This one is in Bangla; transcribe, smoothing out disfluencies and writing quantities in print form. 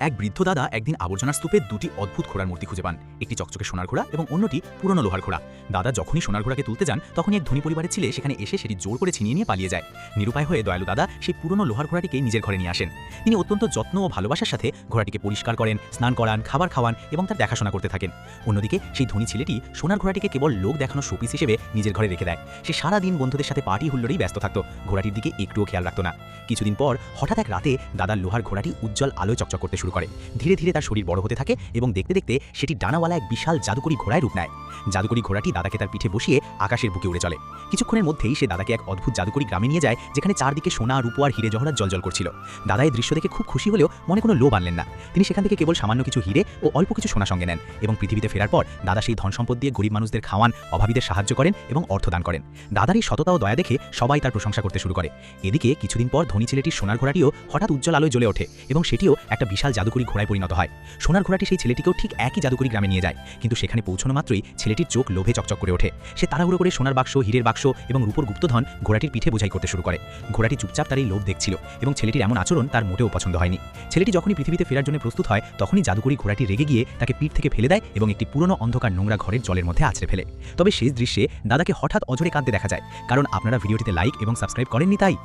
এক বৃদ্ধ দাদা একদিন আবর্জনার স্তূপে দুটি অদ্ভুত ঘোড়ার মূর্তি খুঁজে পান, একটি চকচকে সোনার ঘোড়া এবং অন্যটি পুরনো লোহার ঘোড়া। দাদা যখনই সোনার ঘোড়াকে তুলতে যান তখনই এক ধনী পরিবারের ছেলে সেখানে এসে সেটি জোর করে ছিনিয়ে নিয়ে পালিয়ে যায়। নিরুপায় হয়ে দয়ালু দাদা সেই পুরনো লোহার ঘোড়াটিকে নিজের ঘরে নিয়ে আসেন। তিনি অত্যন্ত যত্ন ও ভালোবাসার সাথে ঘোড়াটিকে পরিষ্কার করেন, স্নান করান, খাবার খাওয়ান এবং তার দেখাশোনা করতে থাকেন। অন্যদিকে সেই ধনী ছেলেটি সোনার ঘোড়াটিকে কেবল লোক দেখানোর শোপিস হিসেবে নিজের ঘরে রেখে দেয়। সে সারা দিন বন্ধুদের সাথে পার্টি হুল্লোড়েই ব্যস্ত থাকত, ঘোড়াটির দিকে একটুও খেয়াল রাখত না। কিছুদিন পর হঠাৎ এক রাতে দাদার লোহার ঘোড়াটি উজ্জ্বল আলোয় চকচক করতে শুরু করে। ধীরে ধীরে তার শরীর বড় হতে থাকে এবং দেখতে দেখতে সেটি ডানাওয়ালা এক বিশাল জাদুকরি ঘোড়ায় রূপ নেয়। জাদুকরি ঘোড়াটি দাদাকে তার পিঠে বসিয়ে আকাশের বুকে উড়ে চলে। কিছুক্ষণের মধ্যেই সে দাদাকে এক অদ্ভুত জাদুকরি গ্রামে নিয়ে যায়, যেখানে চারদিকে সোনা, রূপো আর হিরে জহরাত জ্বলজ্বল করছিল। দাদা এই দৃশ্য দেখে খুব খুশি হলেও মনে কোনো লোভ আনলেন না। তিনি সেখান থেকে কেবল সামান্য কিছু হিরে ও অল্প কিছু সোনা সঙ্গে নেন এবং পৃথিবীতে ফেরার পর দাদা সেই ধন সম্পদ দিয়ে গরিব মানুষদের খাওয়ান, অভাবীদের সাহায্য করেন এবং অর্থ দান করেন। দাদার এই সততা ও দয়া দেখে সবাই তার প্রশংসা করতে শুরু করে। এদিকে কিছুদিন পর ধনী ছেলেটির সোনার ঘোড়াটিও হঠাৎ উজ্জ্বল আলোয় জ্বলে ওঠে এবং সেটিও একটা বিশাল জাদুকরি ঘোড়ায় পরিণত হয়। সোনার ঘোড়াটি সেই ছেলেটিকেও ঠিক একই জাদুকরি গ্রামে নিয়ে যায়, কিন্তু সেখানে পৌঁছানো মাত্রই ছেলেটির চোখ লোভে চকচক করে ওঠে। সে তাড়াহুড়ো করে সোনার বাক্স, হীরের বাক্স এবং রূপোর গুপ্তধন ঘোড়াটির পিঠে বোঝাই করতে শুরু করে। ঘোড়াটি চুপচাপ তার এই লোভ দেখছিল এবং ছেলেটির এমন আচরণ তার মোটেও পছন্দ হয়নি। ছেলেটি যখনই পৃথিবীতে ফেরার জন্য প্রস্তুত হয় তখনই জাদুকরি ঘোড়াটি রেগে গিয়ে তাকে পিঠ থেকে ফেলে দেয় এবং একটি পুরনো অন্ধকার নোংরা ঘরের জলের মধ্যে আছড়ে ফেলে। তবে শেষ দৃশ্যে দাদাকে হঠাৎ অঝরে কাঁদতে দেখা যায়, কারণ আপনারা ভিডিওটিতে লাইক এবং সাবস্ক্রাইব করেননি তাই।